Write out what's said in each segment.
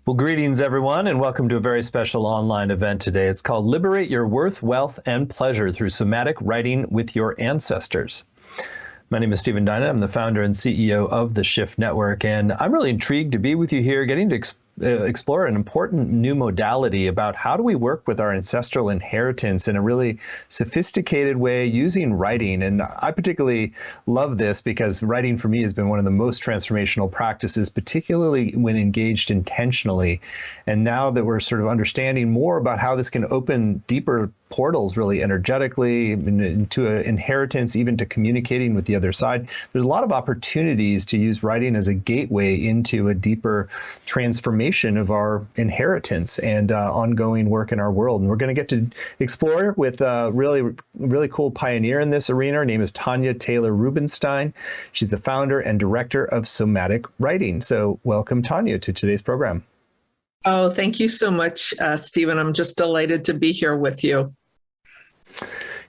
Well, greetings, everyone, and welcome to a very special online event today. It's called Liberate Your Worth, Wealth, and Pleasure through Somatic Writing with Your Ancestors. My name is Stephen Dyna. I'm the founder and CEO of the Shift Network, and I'm really intrigued to be with you here, getting to explore an important new modality about how do we work with our ancestral inheritance in a really sophisticated way using writing. And I particularly love this because writing for me has been one of the most transformational practices, particularly when engaged intentionally. And now that we're sort of understanding more about how this can open deeper portals really energetically into an inheritance, even to communicating with the other side, there's a lot of opportunities to use writing as a gateway into a deeper transformation of our inheritance and ongoing work in our world. And we're going to get to explore with a really cool pioneer in this arena. Her name is Tanya Taylor Rubinstein. She's the founder and director of Somatic Writing. So welcome, Tanya, to today's program. Oh, thank you so much, Stephen. I'm just delighted to be here with you.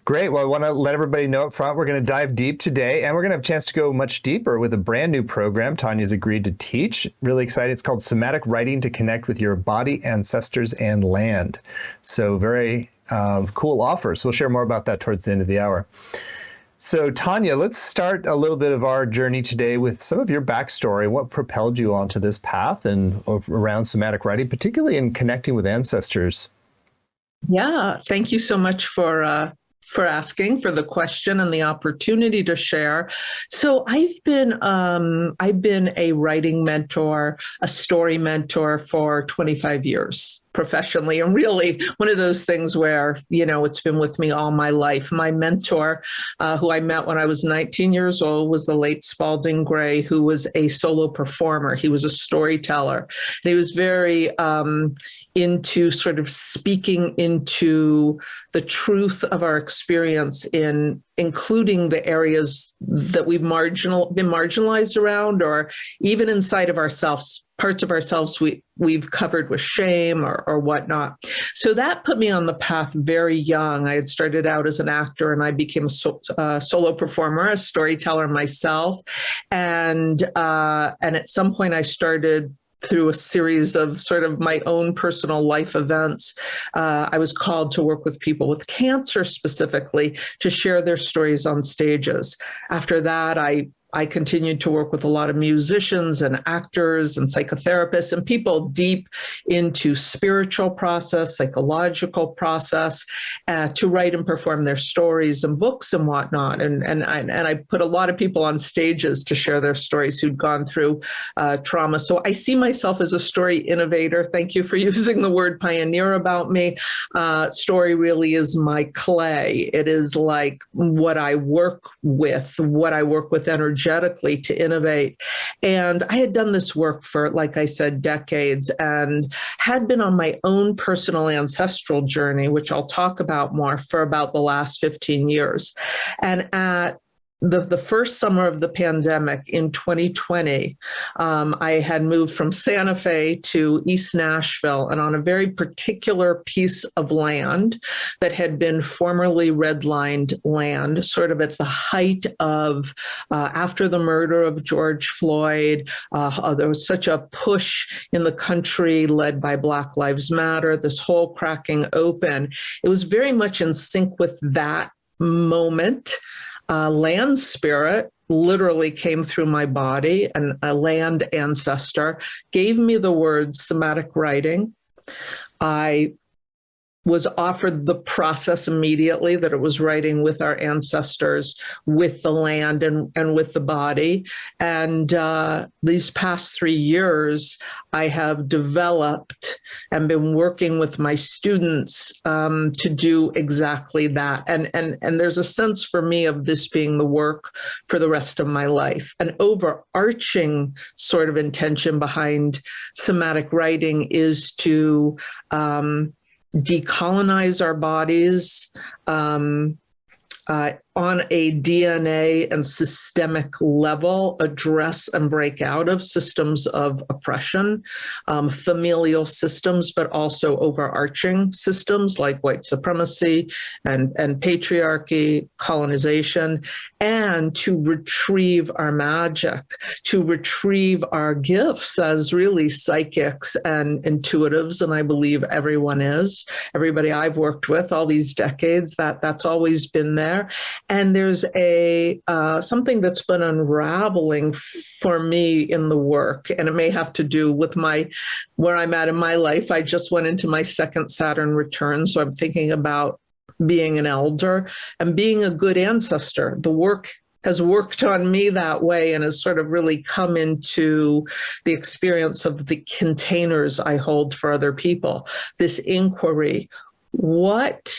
Great. Well, I want to let everybody know up front, we're going to dive deep today, and we're going to have a chance to go much deeper with a brand new program Tanya's agreed to teach. Really excited. It's called Somatic Writing to Connect with Your Body, Ancestors, and Land. So very cool offer. So we'll share more about that towards the end of the hour. So Tanya, let's start a little bit of our journey today with some of your backstory. What propelled you onto this path and around somatic writing, particularly in connecting with ancestors? Yeah, thank you so much for asking, for the question and the opportunity to share. So I've been a writing mentor, a story mentor for 25 years professionally, and really one of those things where, you know, it's been with me all my life. My mentor, who I met when I was 19 years old, was the late Spalding Gray, who was a solo performer. He was a storyteller, and he was very into sort of speaking into the truth of our experience, in including the areas that we've been marginalized around, or even inside of ourselves, parts of ourselves we've covered with shame or whatnot. So that put me on the path very young. I had started out as an actor, and I became a solo performer, a storyteller myself. And at some point I started, through a series of sort of my own personal life events, I was called to work with people with cancer specifically to share their stories on stages. After that, I continued to work with a lot of musicians and actors and psychotherapists and people deep into spiritual process, psychological process, to write and perform their stories and books and whatnot. And I put a lot of people on stages to share their stories who'd gone through trauma. So I see myself as a story innovator. Thank you for using the word pioneer about me. Story really is my clay. It is like what I work with energetically to innovate. And I had done this work for, like I said, decades, and had been on my own personal ancestral journey, which I'll talk about more, for about the last 15 years. And at the first summer of the pandemic in 2020, I had moved from Santa Fe to East Nashville, and on a very particular piece of land that had been formerly redlined land, sort of at the height of, after the murder of George Floyd, there was such a push in the country led by Black Lives Matter, this whole cracking open. It was very much in sync with that moment. Land spirit literally came through my body, and a land ancestor gave me the words somatic writing. I was offered the process immediately, that it was writing with our ancestors, with the land and with the body. And these past 3 years, I have developed and been working with my students to do exactly that. And there's a sense for me of this being the work for the rest of my life. An overarching sort of intention behind somatic writing is to decolonize our bodies, on a DNA and systemic level, address and break out of systems of oppression, familial systems, but also overarching systems like white supremacy and patriarchy, colonization, and to retrieve our magic, to retrieve our gifts as really psychics and intuitives. And I believe everyone is. Everybody I've worked with all these decades, that's always been there. And there's a something that's been unraveling for me in the work, and it may have to do with where I'm at in my life. I just went into my second Saturn return, so I'm thinking about being an elder and being a good ancestor. The work has worked on me that way and has sort of really come into the experience of the containers I hold for other people. This inquiry, what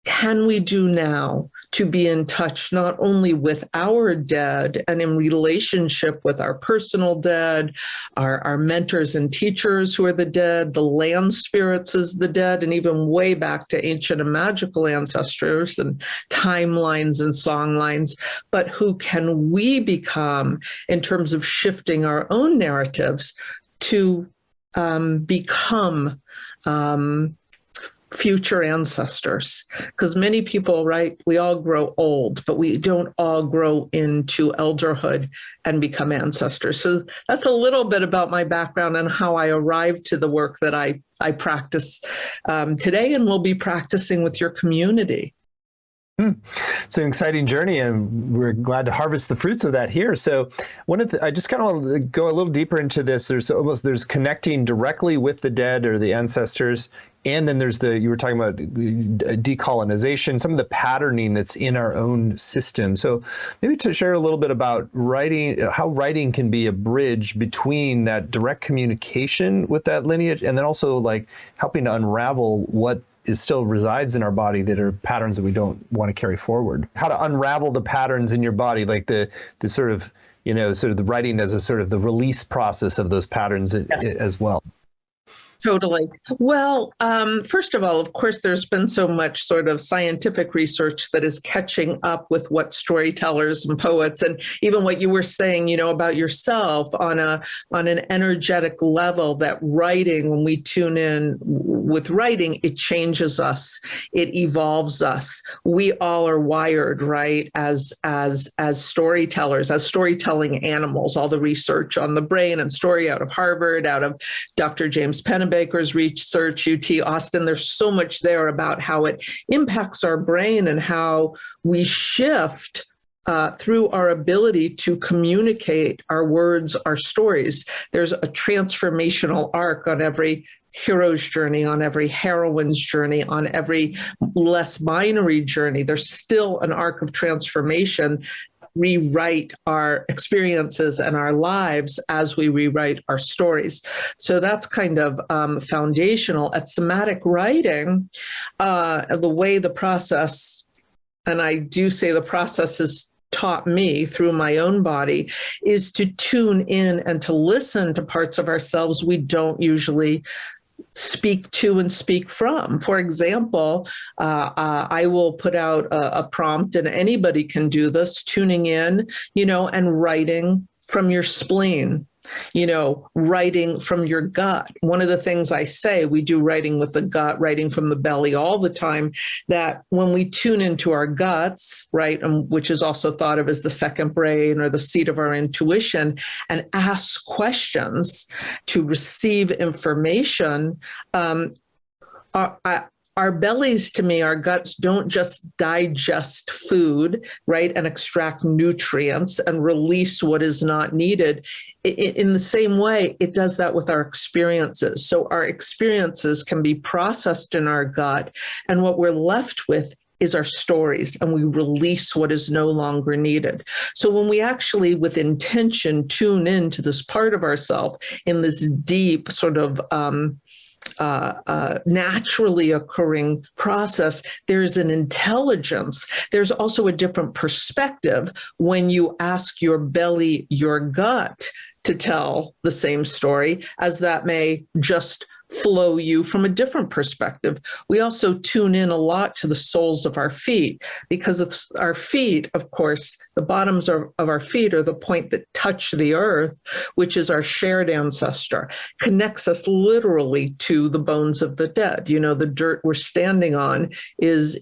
can we do now to be in touch not only with our dead and in relationship with our personal dead, our mentors and teachers who are the dead, the land spirits as the dead, and even way back to ancient and magical ancestors and timelines and songlines, but who can we become in terms of shifting our own narratives to become future ancestors? Because many people, right, we all grow old, but we don't all grow into elderhood and become ancestors. So that's a little bit about my background and how I arrived to the work that I practice today and will be practicing with your community. It's an exciting journey, and we're glad to harvest the fruits of that here. So I just kind of want to go a little deeper into this. There's connecting directly with the dead or the ancestors, and then there's you were talking about decolonization, some of the patterning that's in our own system. So maybe to share a little bit about writing, how writing can be a bridge between that direct communication with that lineage, and then also like helping to unravel what still resides in our body that are patterns that we don't want to carry forward. How to unravel the patterns in your body, like the sort of, sort of the writing as a sort of the release process of those patterns as well. Totally. Well, first of all, of course, there's been so much sort of scientific research that is catching up with what storytellers and poets, and even what you were saying, about yourself on an energetic level, that writing, when we tune in with writing, it changes us, it evolves us. We all are wired, right, as storytellers, as storytelling animals. All the research on the brain and story out of Harvard, out of Dr. James Pennebaker's research, UT Austin, there's so much there about how it impacts our brain and how we shift through our ability to communicate our words, our stories. There's a transformational arc on every hero's journey, on every heroine's journey, on every less binary journey. There's still an arc of transformation. Rewrite our experiences and our lives as we rewrite our stories. So that's kind of foundational. At somatic writing, the way the process, and I do say the process is taught me through my own body, is to tune in and to listen to parts of ourselves we don't usually speak to and speak from. For example, I will put out a prompt, and anybody can do this, tuning in, and writing from your spleen, writing from your gut. One of the things I say, we do writing with the gut, writing from the belly all the time, that when we tune into our guts, right, which is also thought of as the second brain or the seat of our intuition, and ask questions to receive information, our bellies, to me, our guts don't just digest food, right, and extract nutrients and release what is not needed. In the same way, it does that with our experiences. So our experiences can be processed in our gut, and what we're left with is our stories, and we release what is no longer needed. So when we actually, with intention, tune into this part of ourselves in this deep sort of naturally occurring process, there's an intelligence. There's also a different perspective when you ask your belly, your gut, to tell the same story, as that may just flow you from a different perspective. We also tune in a lot to the soles of our feet, because it's our feet, of course, the bottoms of our feet are the point that touch the earth, which is our shared ancestor, connects us literally to the bones of the dead. You know, the dirt we're standing on is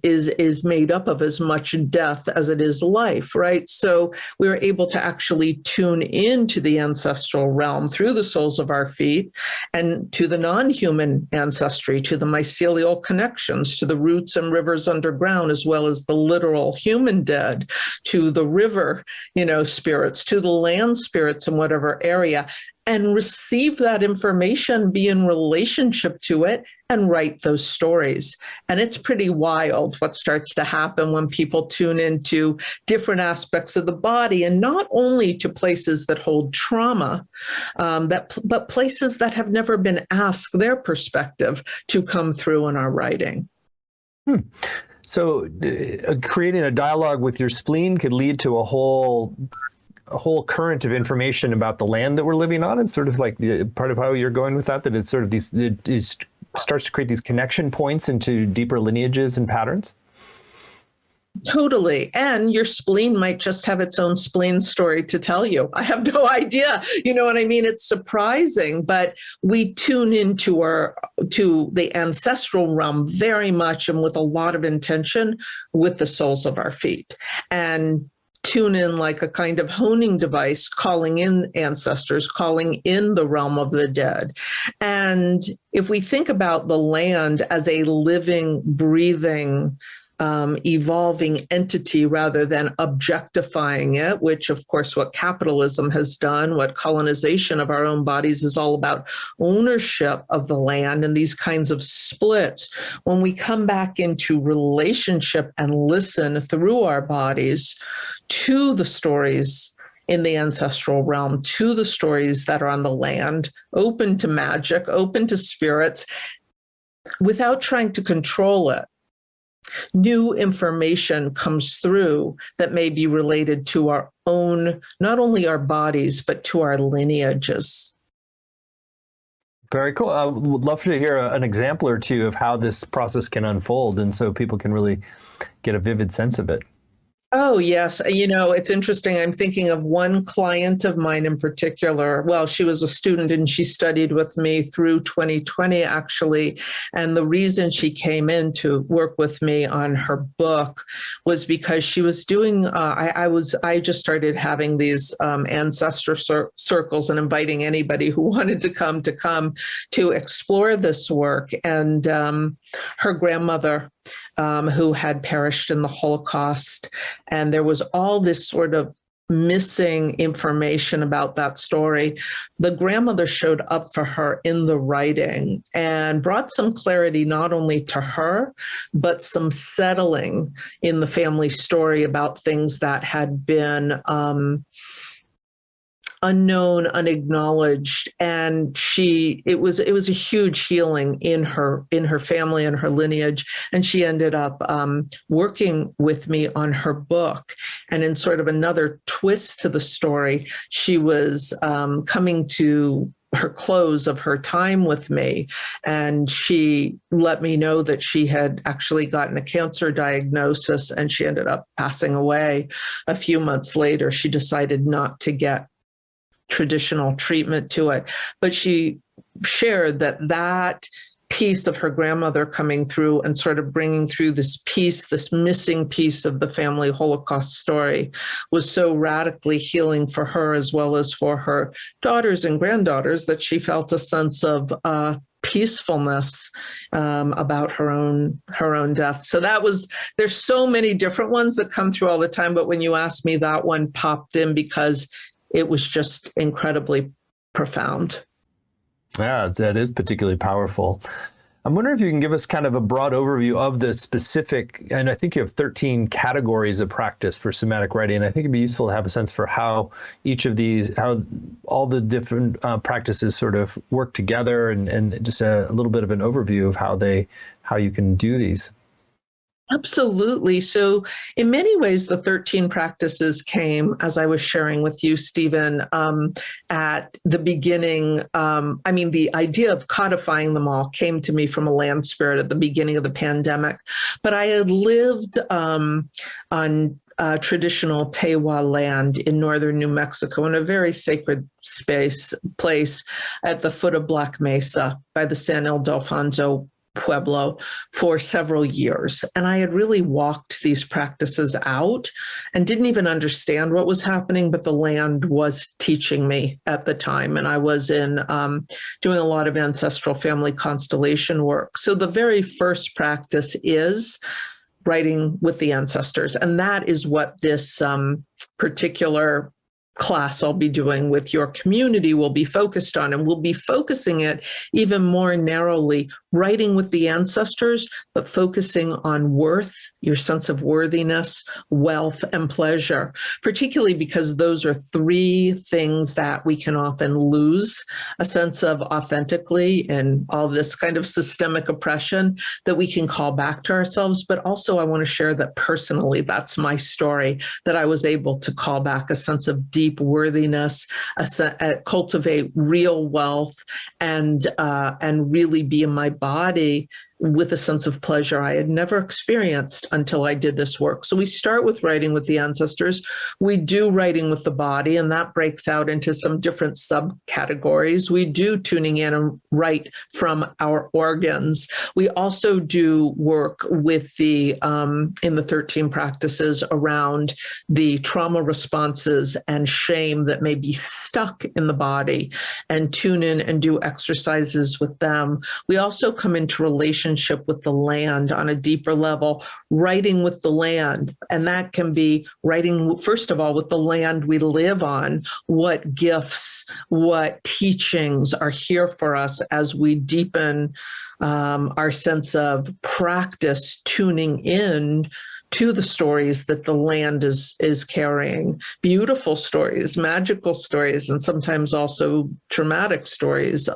made up of as much death as it is life, right? So we're able to actually tune into the ancestral realm through the soles of our feet, and to the non-human ancestry, to the mycelial connections, to the roots and rivers underground, as well as the literal human dead, to the river, you know, spirits, to the land spirits in whatever area, and receive that information, be in relationship to it, and write those stories. And it's pretty wild what starts to happen when people tune into different aspects of the body, and not only to places that hold trauma, but places that have never been asked their perspective to come through in our writing. So creating a dialogue with your spleen could lead to a whole current of information about the land that we're living on. It's sort of like the part of how you're going with that it's sort of it starts to create these connection points into deeper lineages and patterns. Totally. And your spleen might just have its own spleen story to tell you. I have no idea. You know what I mean? It's surprising, but we tune into to the ancestral realm very much, and with a lot of intention, with the soles of our feet, and tune in like a kind of honing device, calling in ancestors, calling in the realm of the dead. And if we think about the land as a living, breathing, evolving entity rather than objectifying it, which of course what capitalism has done, what colonization of our own bodies is all about, ownership of the land and these kinds of splits. When we come back into relationship and listen through our bodies to the stories in the ancestral realm, to the stories that are on the land, open to magic, open to spirits, without trying to control it, new information comes through that may be related to our own, not only our bodies, but to our lineages. Very cool. I would love to hear an example or two of how this process can unfold, and so people can really get a vivid sense of it. Oh, yes. You know, it's interesting. I'm thinking of one client of mine in particular. Well, she was a student and she studied with me through 2020, actually. And the reason she came in to work with me on her book was because she was doing, I just started having these ancestor circles and inviting anybody who wanted to come to explore this work. And her grandmother, who had perished in the Holocaust. And there was all this sort of missing information about that story. The grandmother showed up for her in the writing and brought some clarity not only to her, but some settling in the family story about things that had been unknown, unacknowledged, and it was a huge healing in her family and her lineage. And she ended up working with me on her book. And in sort of another twist to the story, she was coming to her close of her time with me, and she let me know that she had actually gotten a cancer diagnosis, and she ended up passing away a few months later. She decided not to get traditional treatment to it, but she shared that piece of her grandmother coming through and sort of bringing through this piece, this missing piece of the family Holocaust story, was so radically healing for her as well as for her daughters and granddaughters that she felt a sense of peacefulness about her own death. So there's so many different ones that come through all the time, but when you asked me, that one popped in because it was just incredibly profound. Yeah, that is particularly powerful. I'm wondering if you can give us kind of a broad overview of the specific, and I think you have 13 categories of practice for somatic writing. And I think it'd be useful to have a sense for how each of these, how all the different practices sort of work together, and just a little bit of an overview of how you can do these. Absolutely. So, in many ways, the 13 practices came, as I was sharing with you, Stephen, at the beginning. I mean, the idea of codifying them all came to me from a land spirit at the beginning of the pandemic. But I had lived on traditional Tewa land in northern New Mexico in a very sacred place at the foot of Black Mesa by the San Ildefonso Pueblo for several years. And I had really walked these practices out and didn't even understand what was happening, but the land was teaching me at the time. And I was in doing a lot of ancestral family constellation work. So the very first practice is writing with the ancestors. And that is what this particular class I'll be doing with your community will be focused on. And we'll be focusing it even more narrowly, writing with the ancestors, but focusing on worth, your sense of worthiness, wealth, and pleasure, particularly because those are three things that we can often lose a sense of authentically in all this kind of systemic oppression that we can call back to ourselves. But also I want to share that personally, that's my story, that I was able to call back a sense of deep worthiness, cultivate real wealth, and really be in my body with a sense of pleasure I had never experienced until I did this work. So we start with writing with the ancestors. We do writing with the body, and that breaks out into some different subcategories. We do tuning in and write from our organs. We also do work with the, in the 13 practices around the trauma responses and shame that may be stuck in the body, and tune in and do exercises with them. We also come into relationship with the land on a deeper level, writing with the land. And that can be writing, first of all, with the land we live on, what gifts, what teachings are here for us as we deepen our sense of practice, tuning in to the stories that the land is carrying. Beautiful stories, magical stories, and sometimes also traumatic stories,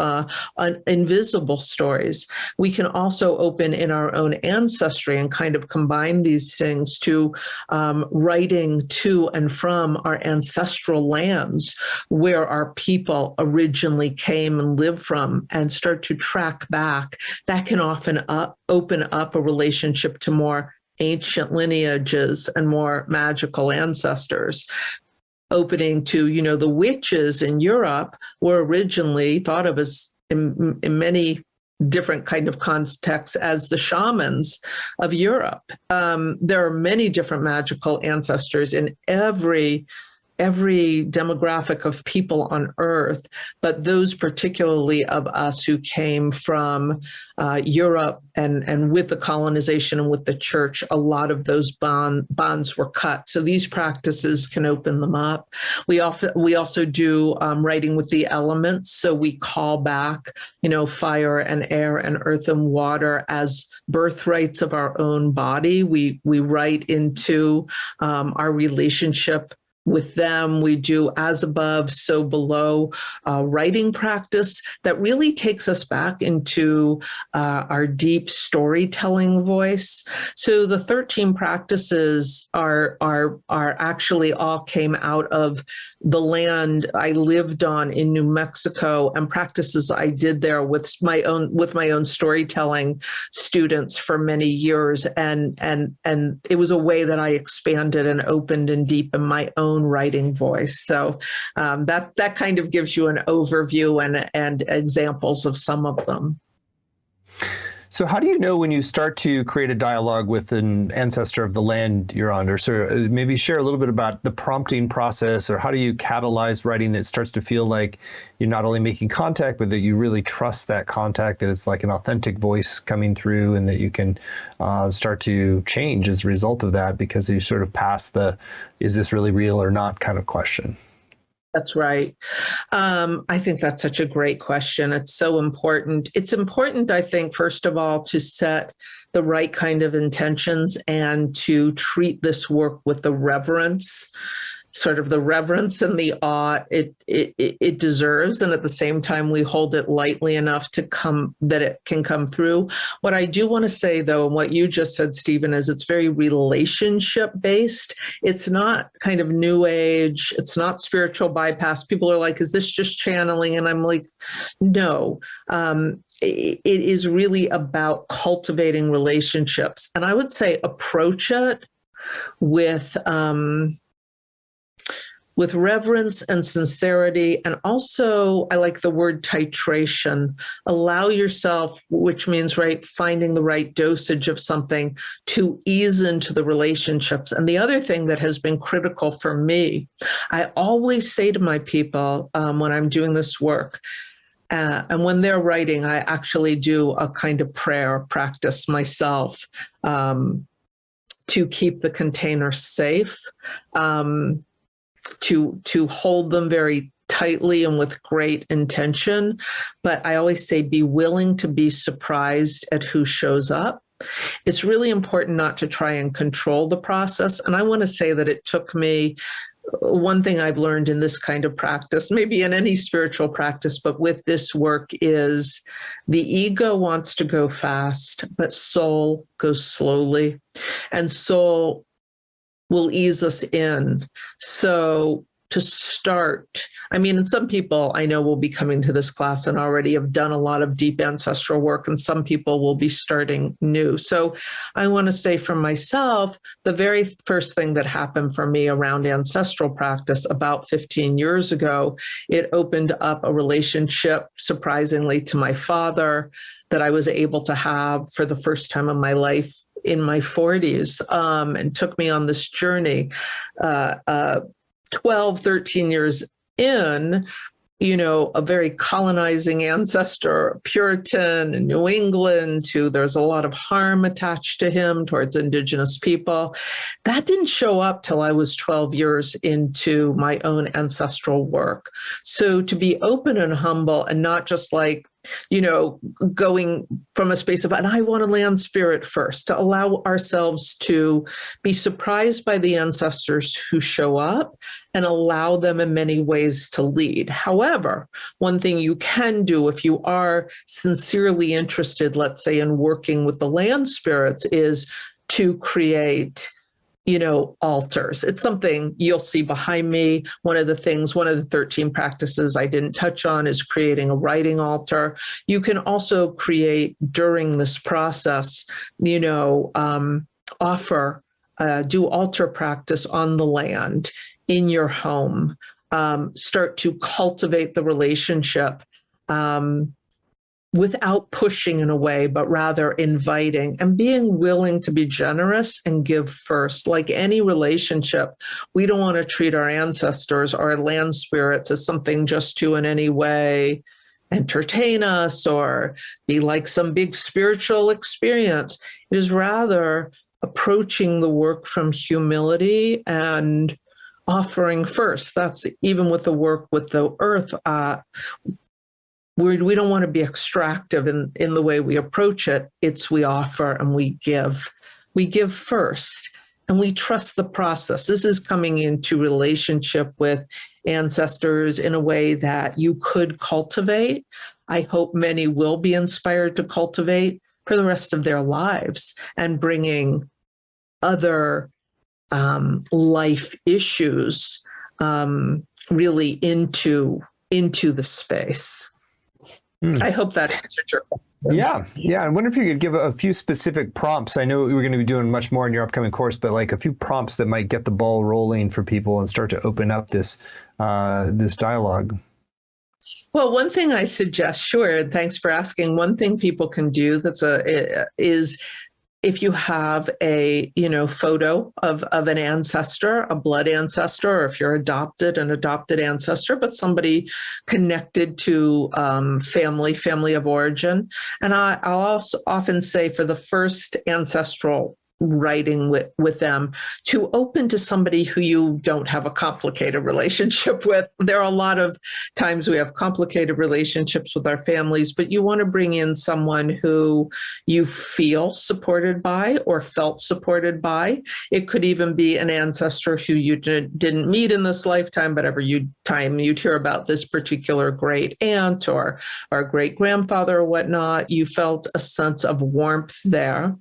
invisible stories. We can also open in our own ancestry and kind of combine these things to writing to and from our ancestral lands where our people originally came and lived from, and start to track back. That can often open up a relationship to more ancient lineages and more magical ancestors. Opening to, the witches in Europe were originally thought of as, in many different kind of contexts, as the shamans of Europe. There are many different magical ancestors in every demographic of people on Earth, but those particularly of us who came from Europe and with the colonization and with the church, a lot of those bonds were cut. So these practices can open them up. We also do writing with the elements. So we call back, fire and air and earth and water as birthrights of our own body. We write into our relationship with them. We do as above, so below writing practice that really takes us back into our deep storytelling voice. So the 13 practices are actually all came out of the land I lived on in New Mexico, and practices I did there with my own storytelling students for many years. And it was a way that I expanded and opened and deepened my own writing voice. So that kind of gives you an overview and examples of some of them. So how do you know when you start to create a dialogue with an ancestor of the land you're on? Or so maybe share a little bit about the prompting process, or how do you catalyze writing that starts to feel like you're not only making contact, but that you really trust that contact, that it's like an authentic voice coming through, and that you can start to change as a result of that, because you sort of pass the, is this really real or not kind of question? That's right. I think that's such a great question. It's so important. It's important, I think, first of all, to set the right kind of intentions and to treat this work with the reverence sort of the reverence and the awe it deserves, and at the same time we hold it lightly enough to come that it can come through. What I do want to say, though, and what you just said, Stephen, is it's very relationship based. It's not kind of new age. It's not spiritual bypass. People are like, is this just channeling? And I'm like, no. It is really about cultivating relationships, and I would say approach it with reverence and sincerity. And also, I like the word titration. Allow yourself, which means, right, finding the right dosage of something to ease into the relationships. And the other thing that has been critical for me, I always say to my people when I'm doing this work, and when they're writing, I actually do a kind of prayer practice myself to keep the container safe. To hold them very tightly and with great intention. But I always say, be willing to be surprised at who shows up. It's really important not to try and control the process. And I want to say that it took me, one thing I've learned in this kind of practice, maybe in any spiritual practice, but with this work, is the ego wants to go fast, but soul goes slowly. And soul will ease us in. So to start, I mean, and some people I know will be coming to this class and already have done a lot of deep ancestral work, and some people will be starting new. So I want to say for myself, the very first thing that happened for me around ancestral practice about 15 years ago, it opened up a relationship, surprisingly, to my father that I was able to have for the first time in my life in my 40s, and took me on this journey. 12, 13 years in, a very colonizing ancestor, Puritan in New England, who there's a lot of harm attached to him towards Indigenous people. That didn't show up till I was 12 years into my own ancestral work. So to be open and humble and not just like, going from a space of, and I want to land spirit first, to allow ourselves to be surprised by the ancestors who show up and allow them in many ways to lead. However, one thing you can do if you are sincerely interested, let's say, in working with the land spirits, is to create altars. It's something you'll see behind me. One of the 13 practices I didn't touch on is creating a writing altar. You can also create during this process, offer, do altar practice on the land, in your home, start to cultivate the relationship, without pushing in a way, but rather inviting and being willing to be generous and give first. Like any relationship, we don't want to treat our ancestors or our land spirits as something just to in any way entertain us or be like some big spiritual experience. It is rather approaching the work from humility and offering first. That's even with the work with the earth. We don't want to be extractive in the way we approach it. It's we offer and we give. We give first and we trust the process. This is coming into relationship with ancestors in a way that you could cultivate. I hope many will be inspired to cultivate for the rest of their lives, and bringing other life issues really into the space. I hope that answered your question. Yeah. I wonder if you could give a few specific prompts. I know we're going to be doing much more in your upcoming course, but like a few prompts that might get the ball rolling for people and start to open up this dialogue. Well, one thing I suggest, sure, and thanks for asking. One thing people can do is if you have a photo of an ancestor, a blood ancestor, or if you're an adopted ancestor, but somebody connected to family of origin. And I'll also often say for the first ancestral writing with them, to open to somebody who you don't have a complicated relationship with. There are a lot of times we have complicated relationships with our families, but you want to bring in someone who you feel supported by or felt supported by. It could even be an ancestor who you didn't meet in this lifetime, but every time you'd hear about this particular great aunt or great grandfather or whatnot, you felt a sense of warmth there.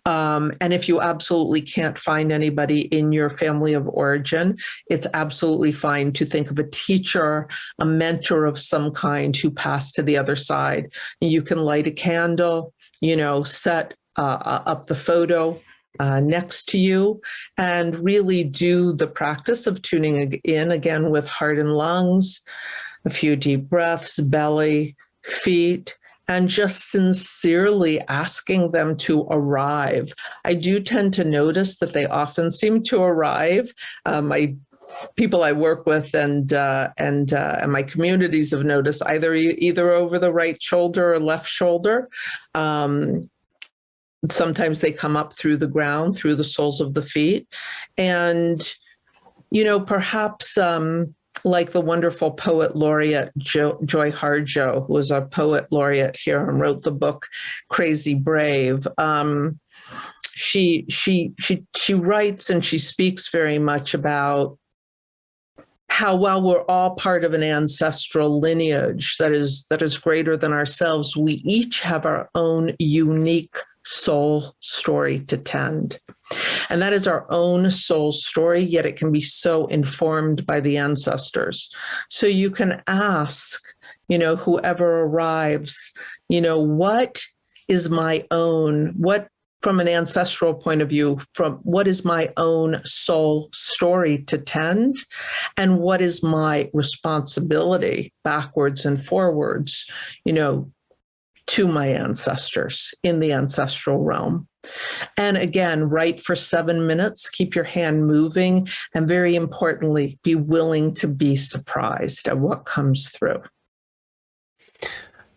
And if you absolutely can't find anybody in your family of origin, it's absolutely fine to think of a teacher, a mentor of some kind who passed to the other side. You can light a candle, set up the photo next to you, and really do the practice of tuning in again with heart and lungs, a few deep breaths, belly, feet, and just sincerely asking them to arrive. I do tend to notice that they often seem to arrive. People I work with and my communities have noticed either over the right shoulder or left shoulder. Sometimes they come up through the ground, through the soles of the feet. And, perhaps like the wonderful poet laureate Joy Harjo, who was a poet laureate here and wrote the book Crazy Brave. She writes and she speaks very much about how, while we're all part of an ancestral lineage that is greater than ourselves, we each have our own unique soul story to tend. And that is our own soul story, yet it can be so informed by the ancestors. So you can ask, whoever arrives, what is my own, from an ancestral point of view, what is my own soul story to tend, and what is my responsibility backwards and forwards, to my ancestors in the ancestral realm. And again, write for 7 minutes, keep your hand moving, and very importantly, be willing to be surprised at what comes through.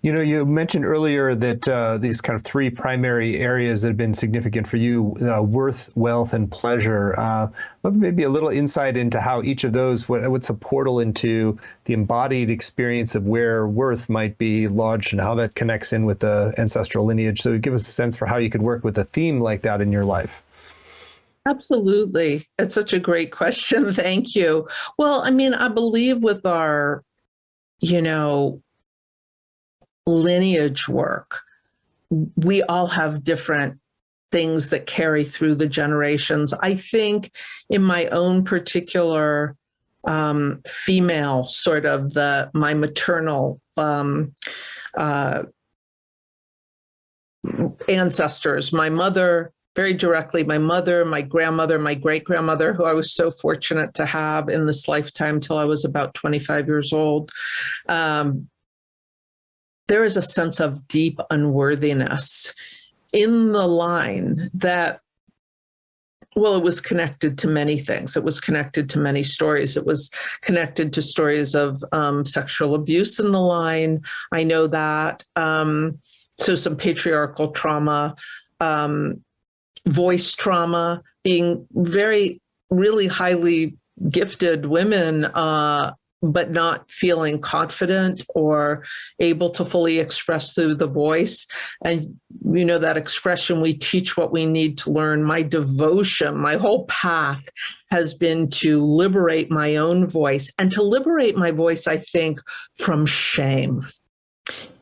You mentioned earlier that these kind of 3 primary areas that have been significant for you, worth, wealth, and pleasure. Maybe a little insight into how each of those, what's a portal into the embodied experience of where worth might be lodged and how that connects in with the ancestral lineage. So give us a sense for how you could work with a theme like that in your life. Absolutely. It's such a great question. Thank you. Well, I believe with our, lineage work, we all have different things that carry through the generations. I think in my own particular female, sort of my maternal ancestors, my mother, very directly, my mother, my grandmother, my great-grandmother, who I was so fortunate to have in this lifetime till I was about 25 years old. There is a sense of deep unworthiness in the line that, well, it was connected to many things. It was connected to many stories. It was connected to stories of sexual abuse in the line. I know that. So some patriarchal trauma, voice trauma, being really highly gifted women, but not feeling confident or able to fully express through the voice. And that expression, we teach what we need to learn. My devotion, my whole path has been to liberate my own voice, and to liberate my voice, I think, from shame.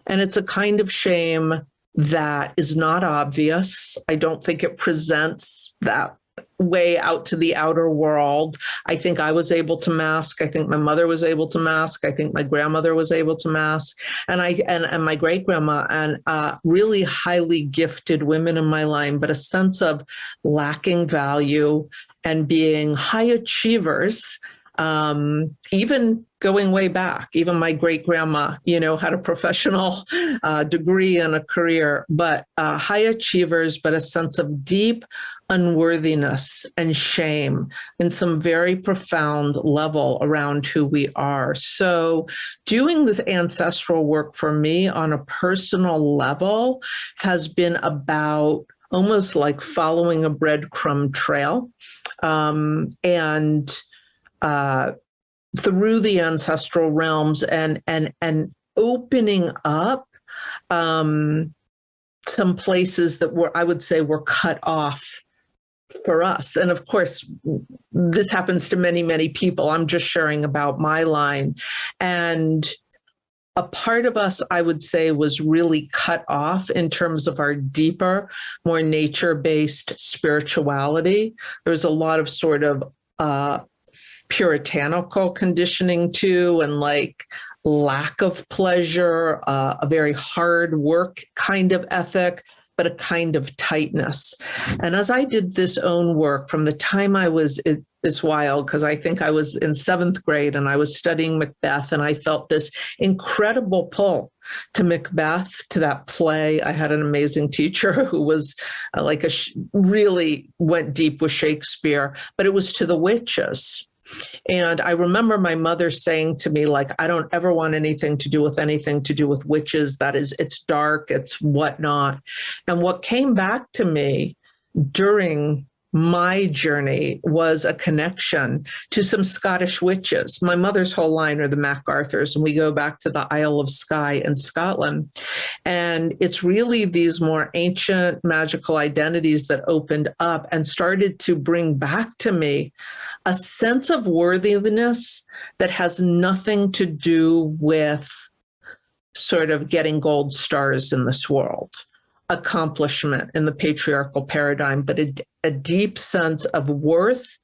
And it's a kind of shame that is not obvious. I don't think it presents that way out to the outer world. I think I was able to mask. I think my mother was able to mask. I think my grandmother was able to mask, and my great grandma, and really highly gifted women in my line, but a sense of lacking value and being high achievers. Even going way back, even my great grandma, had a professional degree and a career, but high achievers, but a sense of deep unworthiness and shame in some very profound level around who we are. So doing this ancestral work for me on a personal level has been about almost like following a breadcrumb trail. And through the ancestral realms and opening up some places that were, I would say, were cut off for us. And of course, this happens to many, many people. I'm just sharing about my line. And a part of us, I would say, was really cut off in terms of our deeper, more nature-based spirituality. There was a lot of sort of puritanical conditioning too, and like lack of pleasure, a very hard work kind of ethic, but a kind of tightness. And as I did this own work from the time I was, it's wild because I think I was in 7th grade and I was studying Macbeth, and I felt this incredible pull to Macbeth, to that play. I had an amazing teacher who was really went deep with Shakespeare, but it was to the witches. And I remember my mother saying to me, like, I don't ever want anything to do with witches. That is, it's dark, it's whatnot. And what came back to me during my journey was a connection to some Scottish witches. My mother's whole line are the MacArthurs, and we go back to the Isle of Skye in Scotland. And it's really these more ancient magical identities that opened up and started to bring back to me a sense of worthiness that has nothing to do with sort of getting gold stars in this world, accomplishment in the patriarchal paradigm, but a deep sense of worth,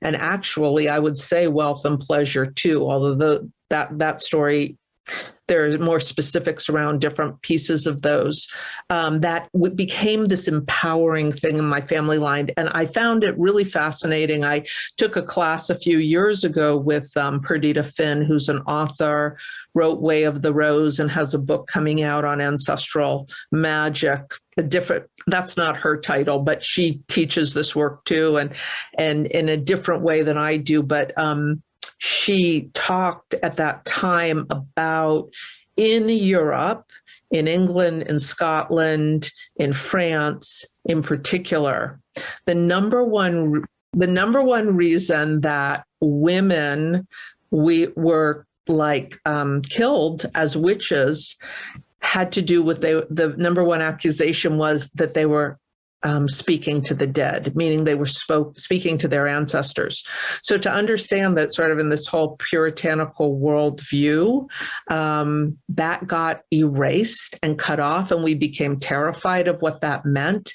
and actually, I would say wealth and pleasure too, although that story, there are more specifics around different pieces of those. That became this empowering thing in my family line. And I found it really fascinating. I took a class a few years ago with Perdita Finn, who's an author, wrote Way of the Rose, and has a book coming out on ancestral magic. That's not her title, but she teaches this work too, and in a different way than I do. But she talked at that time about in Europe, in England, in Scotland, in France in particular, the number one reason that women were killed as witches had to do with the number one accusation was that they were speaking to the dead, meaning they were speaking to their ancestors. So to understand that sort of in this whole puritanical worldview, that got erased and cut off, and we became terrified of what that meant.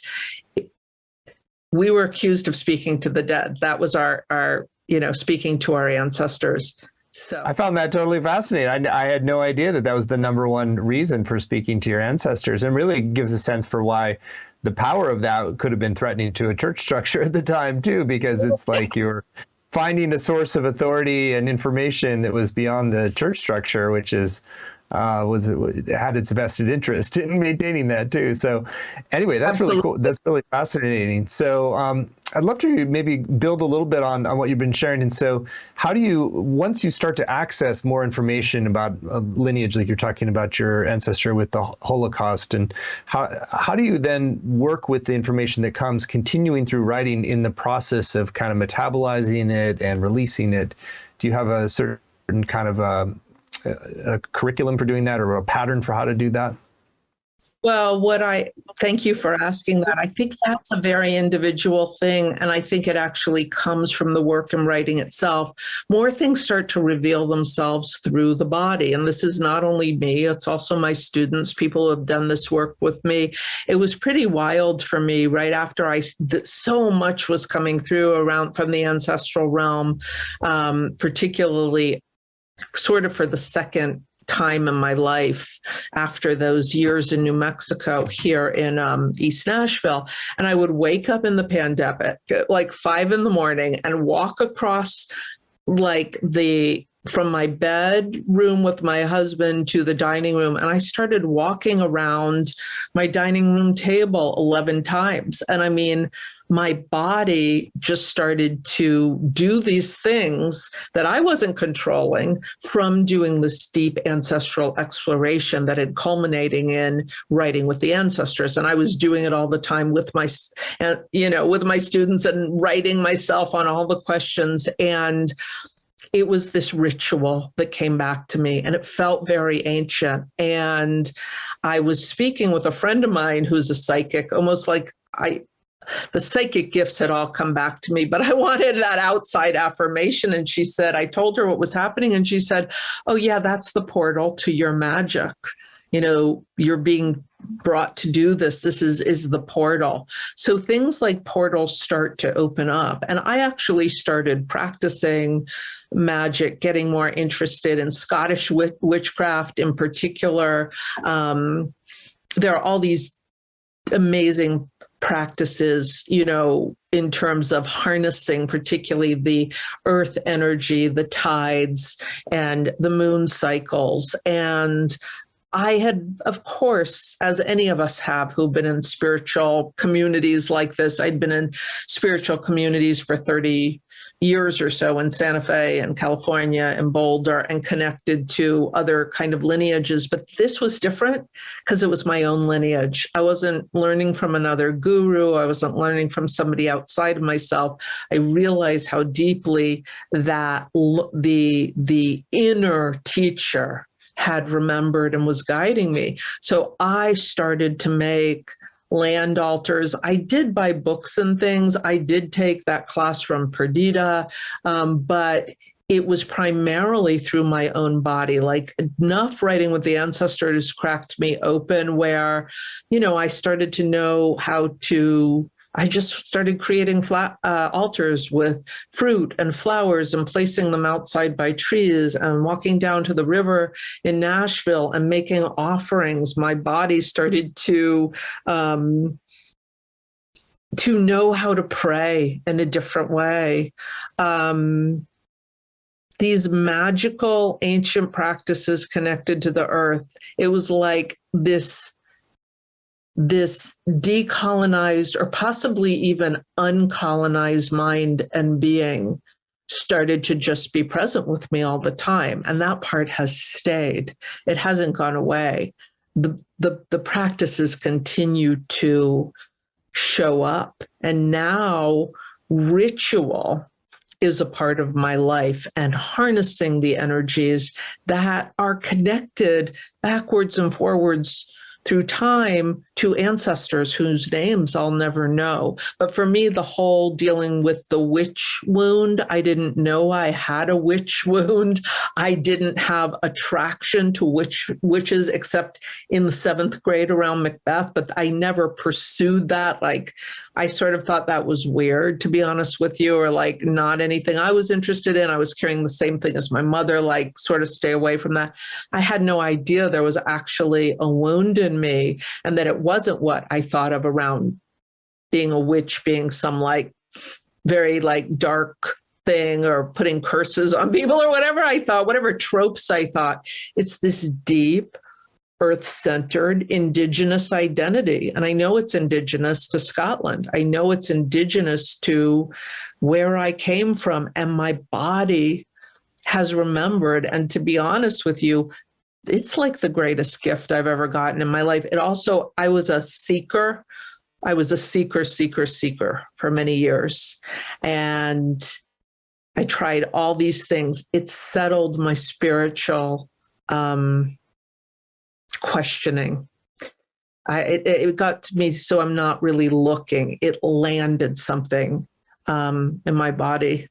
We were accused of speaking to the dead. That was our speaking to our ancestors. So I found that totally fascinating. I had no idea that was the number one reason for speaking to your ancestors, and really gives a sense for why the power of that could have been threatening to a church structure at the time too, because it's like you're finding a source of authority and information that was beyond the church structure, which is had its vested interest in maintaining that too. So anyway, that's Absolutely. Really cool. That's really fascinating. So I'd love to maybe build a little bit on what you've been sharing. And so how do you, once you start to access more information about a lineage, like you're talking about your ancestor with the Holocaust, and how do you then work with the information that comes continuing through writing in the process of kind of metabolizing it and releasing it? Do you have a certain kind of a curriculum for doing that, or a pattern for how to do that? Well, thank you for asking that. I think that's a very individual thing, and I think it actually comes from the work and writing itself. More things start to reveal themselves through the body, and this is not only me, it's also my students, people who have done this work with me. It was pretty wild for me right after so much was coming through around from the ancestral realm, particularly sort of for the second time in my life after those years in New Mexico here in East Nashville. And I would wake up in the pandemic at like 5 a.m. and walk across from my bedroom with my husband to the dining room. And I started walking around my dining room table 11 times. And I mean, my body just started to do these things that I wasn't controlling from doing this deep ancestral exploration that had culminating in writing with the ancestors. And I was doing it all the time with my, with my students and writing myself on all the questions. And it was this ritual that came back to me, and it felt very ancient. And I was speaking with a friend of mine who's a psychic, almost like the psychic gifts had all come back to me, but I wanted that outside affirmation. And she said, I told her what was happening. And she said, oh yeah, that's the portal to your magic. You're being brought to do this. This is the portal. So things like portals start to open up. And I actually started practicing magic, getting more interested in Scottish witchcraft in particular. There are all these amazing practices, in terms of harnessing particularly the earth energy, the tides, and the moon cycles. And I had, of course, as any of us have who've been in spiritual communities like this, I'd been in spiritual communities for 30 years or so in Santa Fe and California and Boulder, and connected to other kind of lineages. But this was different because it was my own lineage. I wasn't learning from another guru. I wasn't learning from somebody outside of myself. I realized how deeply that the inner teacher had remembered and was guiding me. So I started to make land altars. I did buy books and things. I did take that class from Perdita, but it was primarily through my own body. Like, enough writing with the ancestors cracked me open where, I started to know I just started creating altars with fruit and flowers and placing them outside by trees, and walking down to the river in Nashville and making offerings. My body started to know how to pray in a different way. These magical ancient practices connected to the earth. It was like this decolonized, or possibly even uncolonized mind and being started to just be present with me all the time. And that part has stayed. It hasn't gone away. The practices continue to show up. And now ritual is a part of my life, and harnessing the energies that are connected backwards and forwards through time to ancestors whose names I'll never know. But for me, the whole dealing with the witch wound, I didn't know I had a witch wound. I didn't have attraction to witches except in the 7th grade around Macbeth, but I never pursued that. Like, I sort of thought that was weird, to be honest with you, or like not anything I was interested in. I was carrying the same thing as my mother, like sort of stay away from that. I had no idea there was actually a wound in me, and that it wasn't what I thought of around being a witch, being some like very like dark thing, or putting curses on people, or whatever I thought, whatever tropes I thought. It's this deep earth-centered indigenous identity. And I know it's indigenous to Scotland. I know it's indigenous to where I came from, and my body has remembered. And to be honest with you, it's like the greatest gift I've ever gotten in my life. It also, I was a seeker. I was a seeker for many years. And I tried all these things. It settled my spiritual questioning. It got to me, so I'm not really looking. It landed something in my body.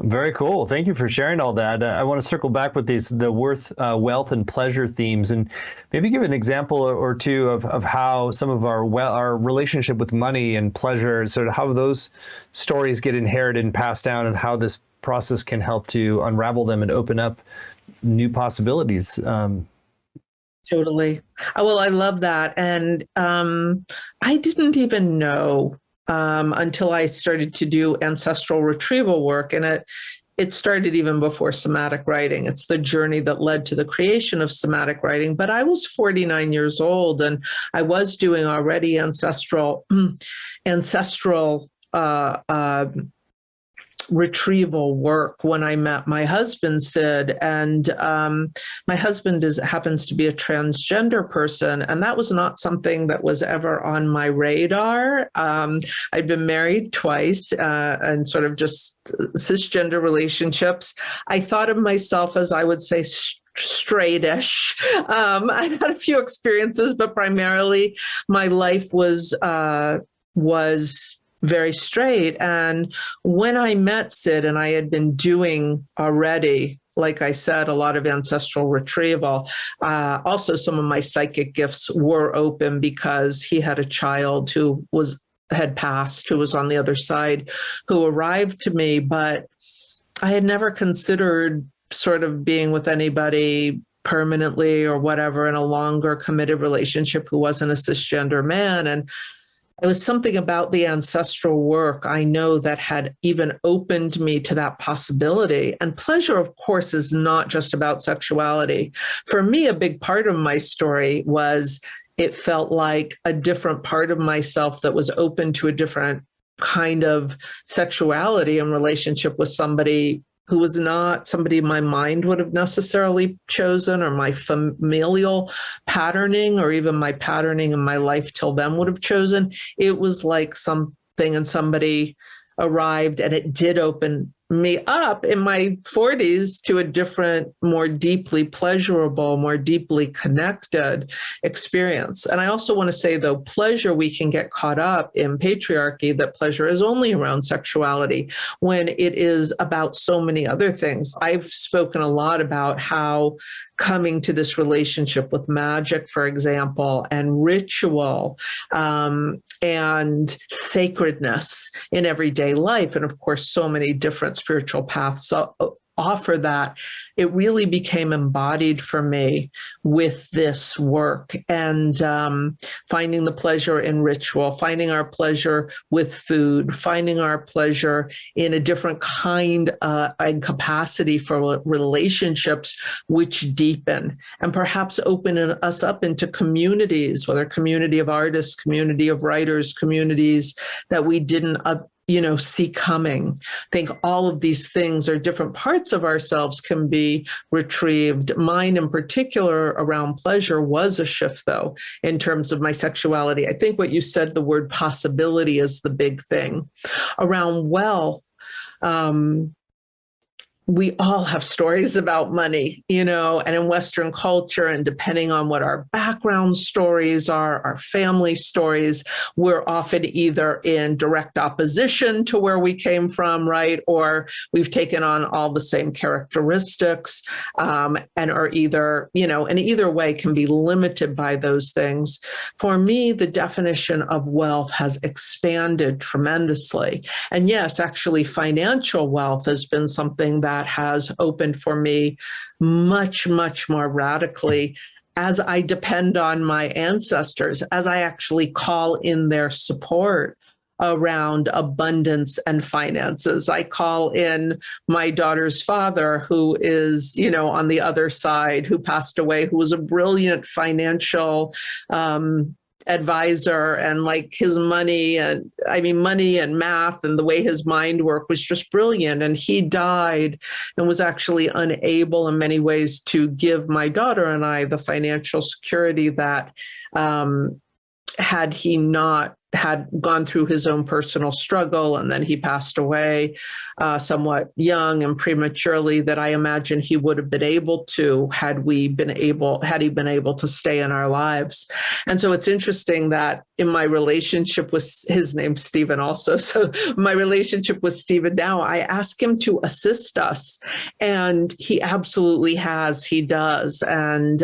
Very cool. Thank you for sharing all that. I want to circle back with the worth, wealth, and pleasure themes, and maybe give an example or two of how some of our relationship with money and pleasure, sort of how those stories get inherited and passed down, and how this process can help to unravel them and open up new possibilities. Totally. Well, I love that. And I didn't even know until I started to do ancestral retrieval work. And it started even before somatic writing. It's the journey that led to the creation of somatic writing. But I was 49 years old, and I was doing already ancestral retrieval work when I met my husband, Sid. And my husband happens to be a transgender person, and that was not something that was ever on my radar. I'd been married twice and sort of just cisgender relationships. I thought of myself as, I would say, straightish. I had a few experiences, but primarily my life was very straight. And when I met Sid, and I had been doing already, like I said, a lot of ancestral retrieval, also some of my psychic gifts were open because he had a child who had passed, who was on the other side, who arrived to me. But I had never considered sort of being with anybody permanently or whatever in a longer committed relationship who wasn't a cisgender man. And it was something about the ancestral work I know that had even opened me to that possibility. And pleasure, of course, is not just about sexuality. For me, a big part of my story was it felt like a different part of myself that was open to a different kind of sexuality in relationship with somebody who was not somebody my mind would have necessarily chosen, or my familial patterning, or even my patterning in my life till then would have chosen. It was like something and somebody arrived, and it did open me up in my 40s to a different, more deeply pleasurable, more deeply connected experience. And I also want to say, though, pleasure, we can get caught up in patriarchy, that pleasure is only around sexuality when it is about so many other things. I've spoken a lot about how coming to this relationship with magic, for example, and ritual and sacredness in everyday life, and of course, so many different spiritual paths offer that. It really became embodied for me with this work, and finding the pleasure in ritual, finding our pleasure with food, finding our pleasure in a different kind and capacity for relationships which deepen and perhaps open us up into communities, whether community of artists, community of writers, communities that we didn't see coming. I think all of these things, or different parts of ourselves, can be retrieved. Mine in particular around pleasure was a shift, though, in terms of my sexuality. I think what you said, the word possibility, is the big thing. Around wealth, we all have stories about money, and in Western culture, and depending on what our background stories are, our family stories, we're often either in direct opposition to where we came from, right? Or we've taken on all the same characteristics, and are either, and either way can be limited by those things. For me, the definition of wealth has expanded tremendously. And yes, actually, financial wealth has been something that has opened for me much, much more radically as I depend on my ancestors, as I actually call in their support around abundance and finances. I call in my daughter's father, who is, on the other side, who passed away, who was a brilliant financial advisor, and like his money and math and the way his mind worked was just brilliant. And he died and was actually unable in many ways to give my daughter and I the financial security that had he not had gone through his own personal struggle, and then he passed away somewhat young and prematurely, that I imagine he would have been able to had he been able to stay in our lives. And so it's interesting that in my relationship with, his name's Stephen also, so my relationship with Stephen now, I ask him to assist us, and he absolutely has, he does, and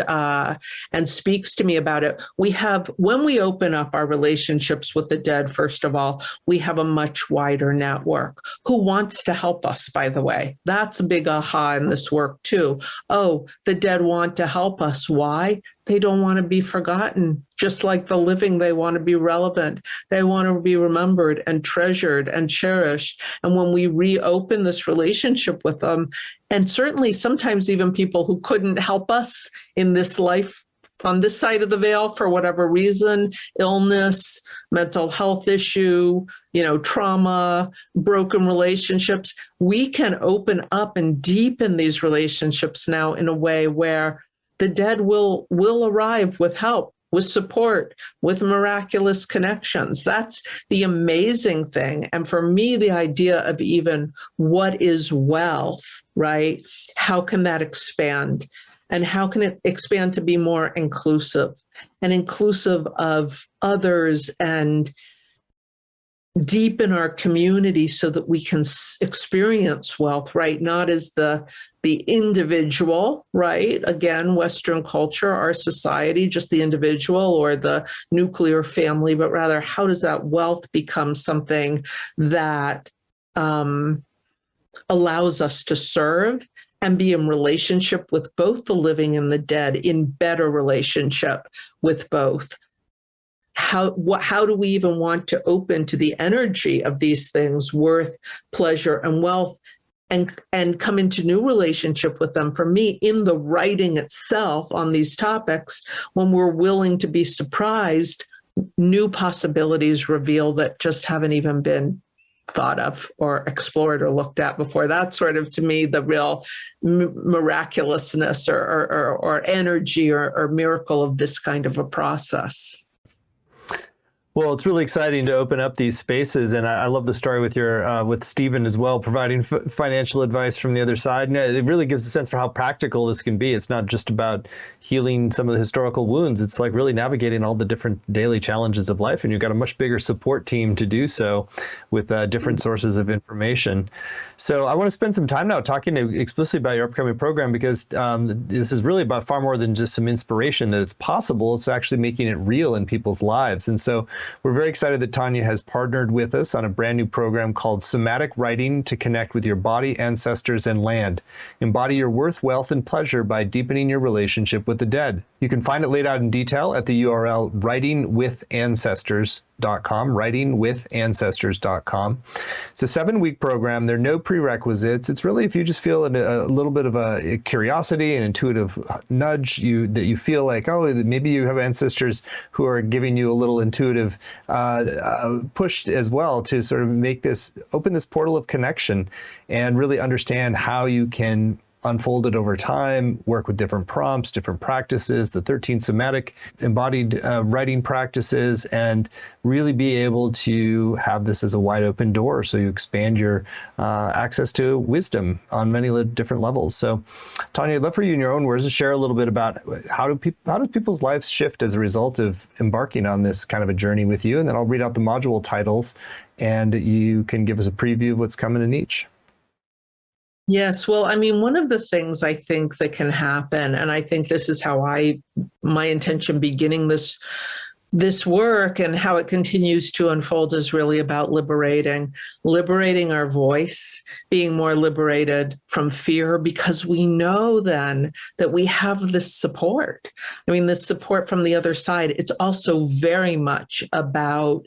speaks to me about it. When we open up our relationships with the dead, first of all, we have a much wider network who wants to help us, by the way. That's a big aha in this work too. Oh, the dead want to help us. Why? They don't want to be forgotten. Just like the living, they want to be relevant. They want to be remembered and treasured and cherished. And when we reopen this relationship with them, and certainly sometimes even people who couldn't help us in this life on this side of the veil for whatever reason, illness, mental health issue, trauma, broken relationships, we can open up and deepen these relationships now in a way where the dead will arrive with help, with support, with miraculous connections. That's the amazing thing. And for me, the idea of even what is wealth, right? How can that expand? And how can it expand to be more inclusive and inclusive of others and deepen our community so that we can experience wealth, right? Not as the individual, right? Again, Western culture, our society, just the individual or the nuclear family, but rather how does that wealth become something that allows us to serve and be in relationship with both the living and the dead, in better relationship with both. How do we even want to open to the energy of these things, worth, pleasure, and wealth, and come into new relationship with them? For me, in the writing itself on these topics, when we're willing to be surprised, new possibilities reveal that just haven't even been thought of or explored or looked at before. That's sort of, to me, the real miraculousness or energy or miracle of this kind of a process. Well, it's really exciting to open up these spaces, and I love the story with your with Stephen as well, providing financial advice from the other side. And it really gives a sense for how practical this can be. It's not just about healing some of the historical wounds. It's like really navigating all the different daily challenges of life, and you've got a much bigger support team to do so with different sources of information. So I want to spend some time now talking explicitly about your upcoming program, because this is really about far more than just some inspiration that it's possible. It's actually making it real in people's lives. And so we're very excited that Tanya has partnered with us on a brand new program called Somatic Writing to connect with your body, ancestors, and land. Embody your worth, wealth, and pleasure by deepening your relationship with the dead. You can find it laid out in detail at the URL writingwithancestors.com, writingwithancestors.com. It's a 7-week program. There are no prerequisites. It's really if you just feel a little bit of a curiosity, an intuitive nudge, that you feel like, oh, maybe you have ancestors who are giving you a little intuitive push as well to sort of open this portal of connection and really understand how you can unfold it over time, work with different prompts, different practices, the 13 somatic embodied writing practices, and really be able to have this as a wide open door so you expand your access to wisdom on many different levels. So Tanya, I'd love for you in your own words to share a little bit about how do people's lives shift as a result of embarking on this kind of a journey with you, and then I'll read out the module titles and you can give us a preview of what's coming in each. Yes. Well, I mean, one of the things I think that can happen, and I think this is how my intention beginning this work and how it continues to unfold is really about liberating our voice, being more liberated from fear, because we know then that we have this support. I mean, this support from the other side. It's also very much about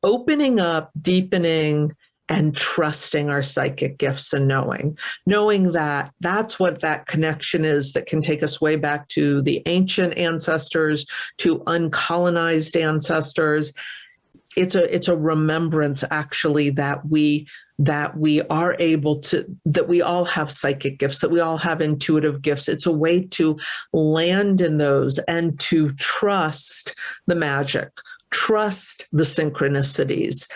opening up, deepening, and trusting our psychic gifts and knowing that that's what that connection is that can take us way back to the ancient ancestors, to uncolonized ancestors. It's a remembrance, actually, that we are able to, that we all have psychic gifts, that we all have intuitive gifts. It's a way to land in those and to trust the magic, trust the synchronicities.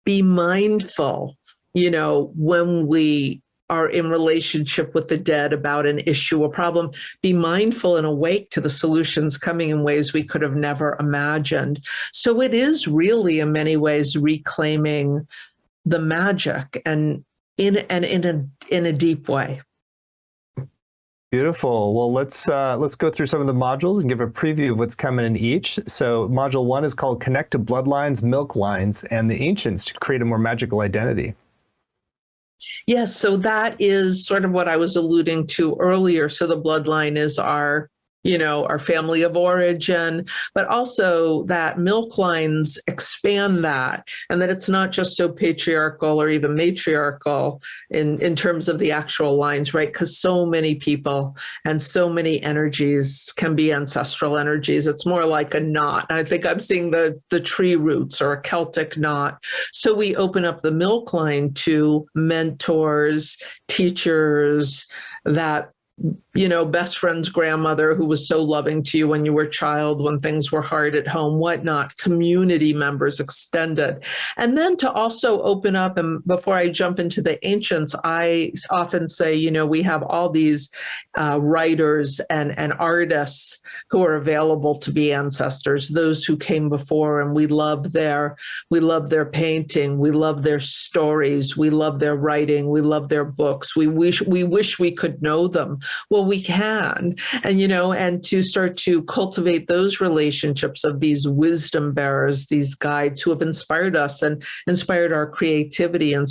Be mindful, when we are in relationship with the dead about an issue or problem, be mindful and awake to the solutions coming in ways we could have never imagined. So it is really, in many ways, reclaiming the magic and in a deep way. Beautiful. Well, let's go through some of the modules and give a preview of what's coming in each. So module 1 is called Connect to Bloodlines, Milk Lines, and the Ancients to Create a More Magical Identity. Yes, so that is sort of what I was alluding to earlier. So the bloodline is our our family of origin, but also that milk lines expand that, and that it's not just so patriarchal or even matriarchal in terms of the actual lines, right? Because so many people and so many energies can be ancestral energies. It's more like a knot. I think I'm seeing the tree roots or a Celtic knot. So we open up the milk line to mentors, teachers, that best friend's grandmother who was so loving to you when you were a child, when things were hard at home, whatnot, community members extended. And then to also open up, and before I jump into the ancients, I often say, we have all these writers and artists who are available to be ancestors, those who came before, and we love their painting, we love their stories, we love their writing, we love their books. We wish we could know them. Well, we can, and to start to cultivate those relationships of these wisdom bearers, these guides who have inspired us and inspired our creativity and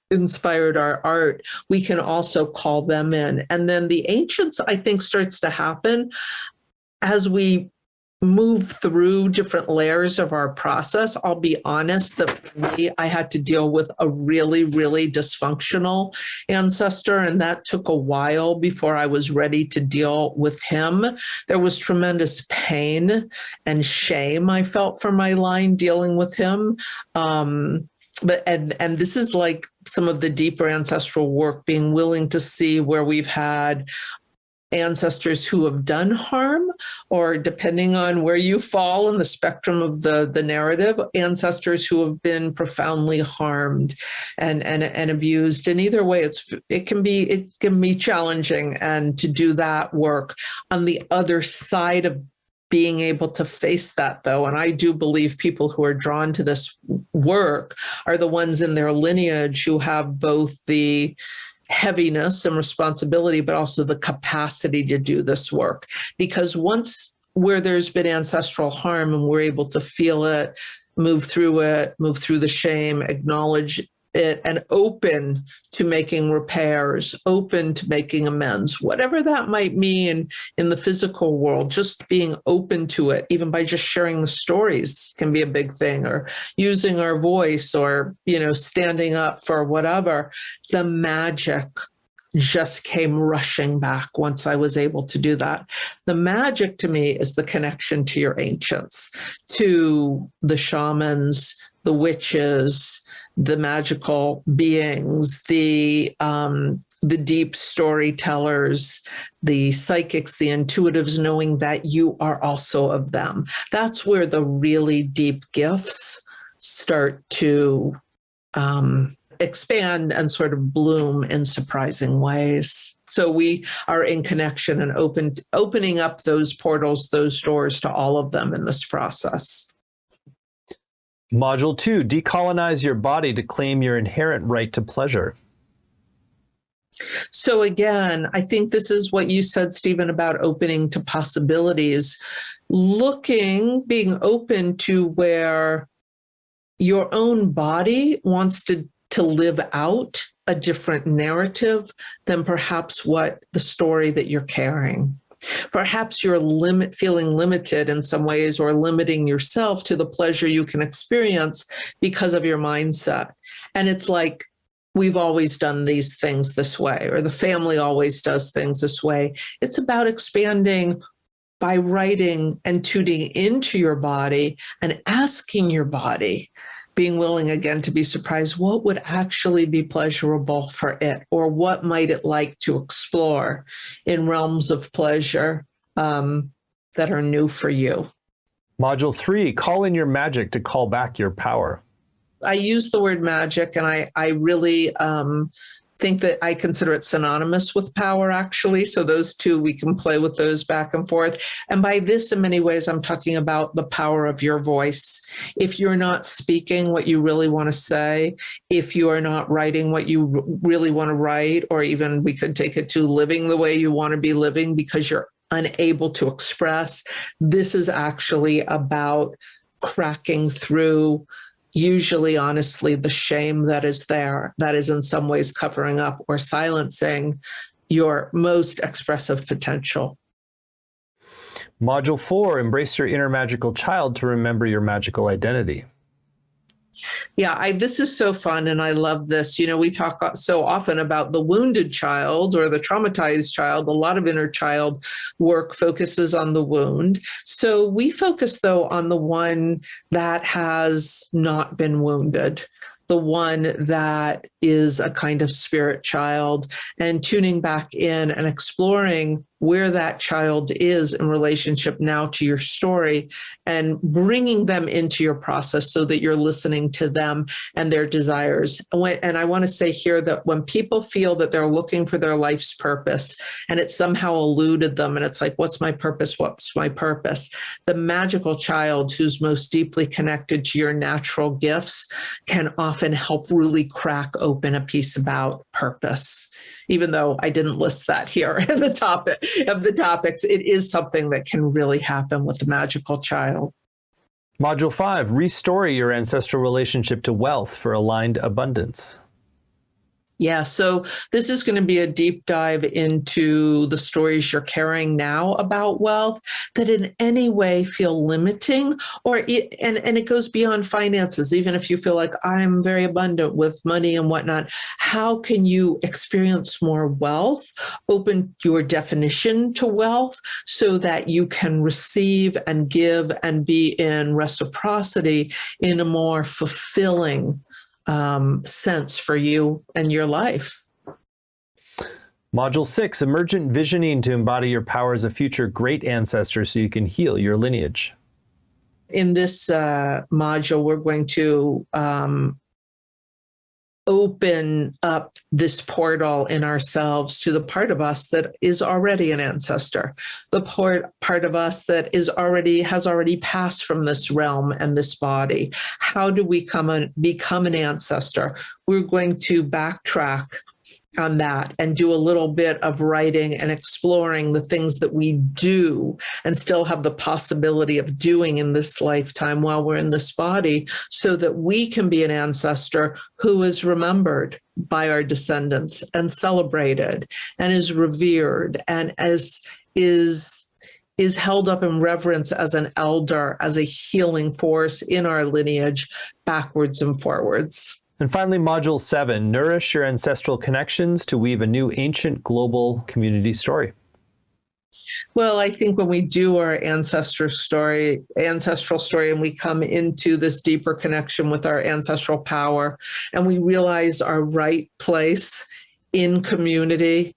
inspired our art, we can also call them in. And then the ancients, I think, starts to happen as we move through different layers of our process. I'll be honest that for me, I had to deal with a really, really dysfunctional ancestor, and that took a while before I was ready to deal with him. There was tremendous pain and shame I felt for my line dealing with him. But this is like some of the deeper ancestral work, being willing to see where we've had ancestors who have done harm, or depending on where you fall in the spectrum of the narrative, ancestors who have been profoundly harmed and abused. And either way, it can be challenging, and to do that work on the other side of being able to face that, though. And I do believe people who are drawn to this work are the ones in their lineage who have both the heaviness and responsibility, but also the capacity to do this work. Because once where there's been ancestral harm and we're able to feel it, move through the shame, acknowledge it, and open to making repairs, open to making amends, whatever that might mean in the physical world, just being open to it, even by just sharing the stories can be a big thing, or using our voice, or, standing up for whatever. The magic just came rushing back once I was able to do that. The magic to me is the connection to your ancients, to the shamans, the witches, the magical beings, the deep storytellers, the psychics, the intuitives, knowing that you are also of them. That's where the really deep gifts start to expand and sort of bloom in surprising ways. So we are in connection and opening up those portals, those doors to all of them in this process. Module 2, decolonize your body to claim your inherent right to pleasure. So again, I think this is what you said, Stephen, about opening to possibilities, being open to where your own body wants to live out a different narrative than perhaps what the story that you're carrying. Perhaps you're feeling limited in some ways, or limiting yourself to the pleasure you can experience because of your mindset. And it's like, we've always done these things this way, or the family always does things this way. It's about expanding by writing and tuning into your body and asking your body, being willing again to be surprised, what would actually be pleasurable for it, or what might it like to explore in realms of pleasure that are new for you. Module 3, call in your magic to call back your power. I use the word magic, and I really think that I consider it synonymous with power, actually. So those two, we can play with those back and forth. And by this, in many ways, I'm talking about the power of your voice. If you're not speaking what you really want to say, if you are not writing what you really want to write, or even we could take it to living the way you want to be living because you're unable to express, this is actually about cracking through, usually, honestly, the shame that is there, that is in some ways covering up or silencing your most expressive potential. Module 4, embrace your inner magical child to remember your magical identity. Yeah, this is so fun, and I love this. You know, we talk so often about the wounded child or the traumatized child. A lot of inner child work focuses on the wound. So we focus, though, on the one that has not been wounded, the one that is a kind of spirit child, and tuning back in and exploring where that child is in relationship now to your story, and bringing them into your process so that you're listening to them and their desires. And I want to say here that when people feel that they're looking for their life's purpose and it somehow eluded them, and it's like, what's my purpose? What's my purpose? The magical child who's most deeply connected to your natural gifts can often help really crack open a piece about purpose. Even though I didn't list that here in the topic of the topics, it is something that can really happen with the magical child. Module 5, restore your ancestral relationship to wealth for aligned abundance. Yeah, so this is going to be a deep dive into the stories you're carrying now about wealth that in any way feel limiting, and it goes beyond finances. Even if you feel like I'm very abundant with money and whatnot, how can you experience more wealth? Open your definition to wealth so that you can receive and give and be in reciprocity in a more fulfilling sense for you and your life. Module 6, emergent visioning to embody your power as a future great ancestor so you can heal your lineage. In this module, we're going to open up this portal in ourselves to the part of us that is already an ancestor, the part of us that has already passed from this realm and this body. How do we become an ancestor? We're going to backtrack on that and do a little bit of writing and exploring the things that we do and still have the possibility of doing in this lifetime while we're in this body, so that we can be an ancestor who is remembered by our descendants and celebrated and is revered and is held up in reverence as an elder, as a healing force in our lineage, backwards and forwards. And finally, Module 7, nourish your ancestral connections to weave a new ancient global community story. Well, I think when we do our ancestral story, and we come into this deeper connection with our ancestral power, and we realize our right place in community,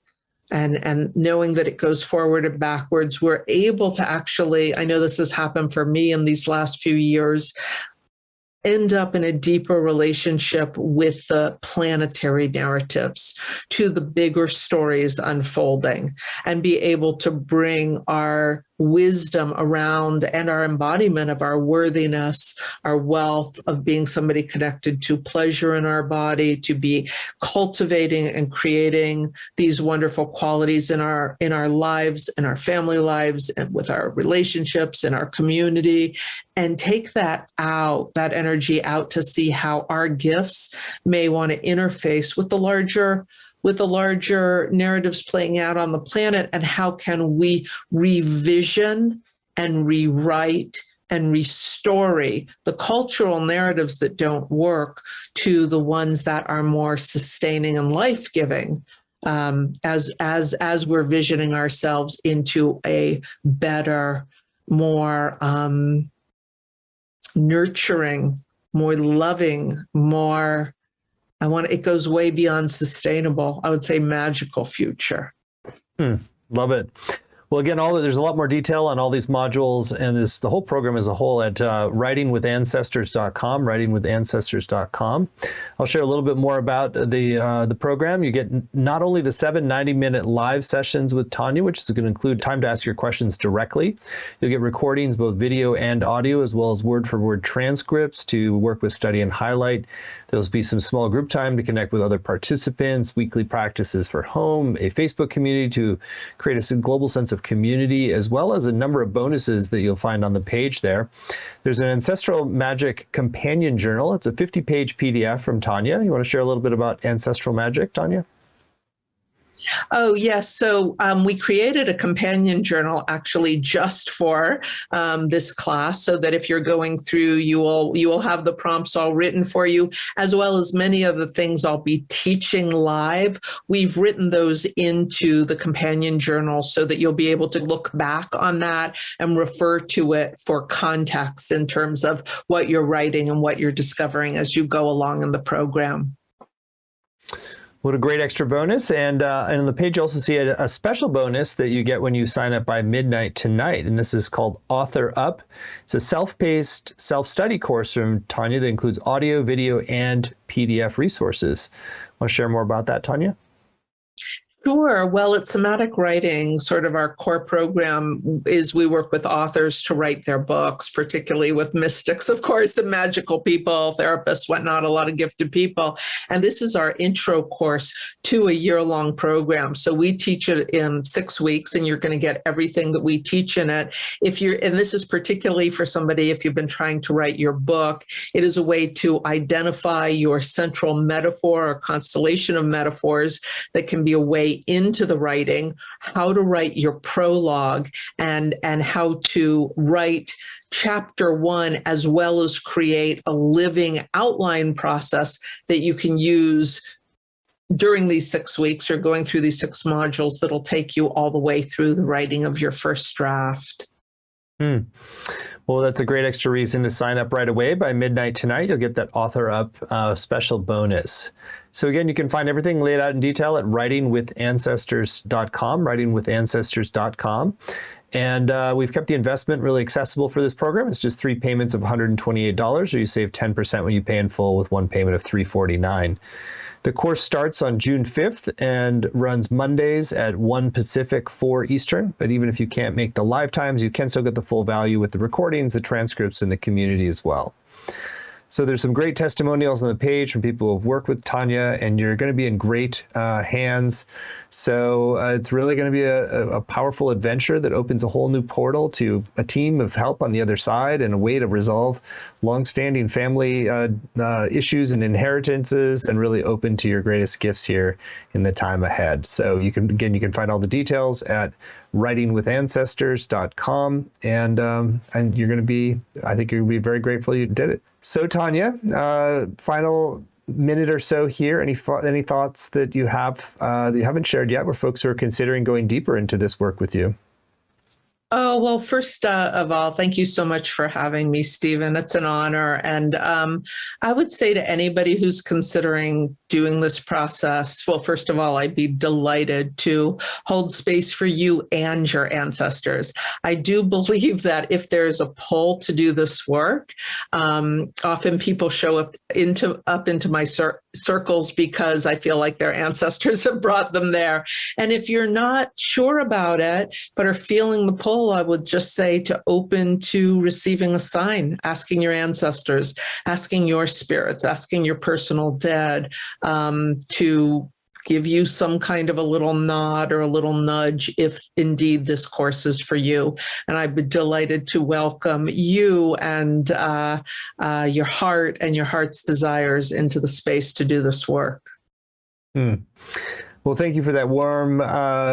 and knowing that it goes forward and backwards, we're able to actually, I know this has happened for me in these last few years, end up in a deeper relationship with the planetary narratives, to the bigger stories unfolding, and be able to bring our wisdom around and our embodiment of our worthiness, our wealth of being somebody connected to pleasure in our body, to be cultivating and creating these wonderful qualities in our lives, in our family lives, and with our relationships, in our community, and take that energy out to see how our gifts may want to interface with the larger narratives playing out on the planet, and how can we revision and rewrite and restore the cultural narratives that don't work to the ones that are more sustaining and life-giving, as we're visioning ourselves into a better, more nurturing, more loving, more, it goes way beyond sustainable, I would say magical future. Love it. Well, again, there's a lot more detail on all these modules and the whole program as a whole at writingwithancestors.com, writingwithancestors.com. I'll share a little bit more about the program. You get not only the 7 90-minute live sessions with Tanya, which is going to include time to ask your questions directly. You'll get recordings, both video and audio, as well as word-for-word transcripts to work with, study, and highlight. There'll be some small group time to connect with other participants, weekly practices for home, a Facebook community to create a global sense of community, as well as a number of bonuses that you'll find on the page there. There's an Ancestral Magic Companion Journal. It's a 50-page PDF from Tanya. You want to share a little bit about Ancestral Magic, Tanya? Oh, yes. So we created a companion journal actually just for this class, so that if you're going through, you will have the prompts all written for you, as well as many of the things I'll be teaching live. We've written those into the companion journal so that you'll be able to look back on that and refer to it for context in terms of what you're writing and what you're discovering as you go along in the program. What a great extra bonus. And on the page, you also see a special bonus that you get when you sign up by midnight tonight. And this is called Author Up. It's a self-paced, self-study course from Tanya that includes audio, video, and PDF resources. Want to share more about that, Tanya? Sure. Well, at Somatic Writing, sort of our core program is we work with authors to write their books, particularly with mystics, of course, and magical people, therapists, whatnot, a lot of gifted people. And this is our intro course to a year-long program. So we teach it in 6 weeks, and you're going to get everything that we teach in it. And this is particularly for somebody, if you've been trying to write your book, it is a way to identify your central metaphor or constellation of metaphors that can be a way into the writing, how to write your prologue, and how to write chapter 1, as well as create a living outline process that you can use during these 6 weeks, or going through these 6 modules that'll take you all the way through the writing of your first draft. Well, that's a great extra reason to sign up right away. By midnight tonight, you'll get that Author Up special bonus. So again, you can find everything laid out in detail at writingwithancestors.com, writingwithancestors.com. And we've kept the investment really accessible for this program. It's just 3 payments of $128, or you save 10% when you pay in full with 1 payment of $349. The course starts on June 5th and runs Mondays at 1 Pacific, 4 Eastern. But even if you can't make the live times, you can still get the full value with the recordings, the transcripts, and the community as well. So there's some great testimonials on the page from people who have worked with Tanya, and you're going to be in great hands. So it's really going to be a powerful adventure that opens a whole new portal to a team of help on the other side, and a way to resolve longstanding family issues and inheritances, and really open to your greatest gifts here in the time ahead. So you can find all the details at writingwithancestors.com, and you're going to be, I think you're going to be very grateful you did it. So Tanya, final minute or so here. Any thoughts that you have that you haven't shared yet, where folks who are considering going deeper into this work with you? Oh, well, first of all, thank you so much for having me, Stephen. It's an honor. And I would say to anybody who's considering doing this process, well, first of all, I'd be delighted to hold space for you and your ancestors. I do believe that if there's a pull to do this work, often people show up into my circles because I feel like their ancestors have brought them there. And if you're not sure about it, but are feeling the pull, I would just say to open to receiving a sign, asking your ancestors, asking your spirits, asking your personal dead to give you some kind of a little nod or a little nudge if indeed this course is for you. And I'd be delighted to welcome you and your heart and your heart's desires into the space to do this work. Well, thank you for that warm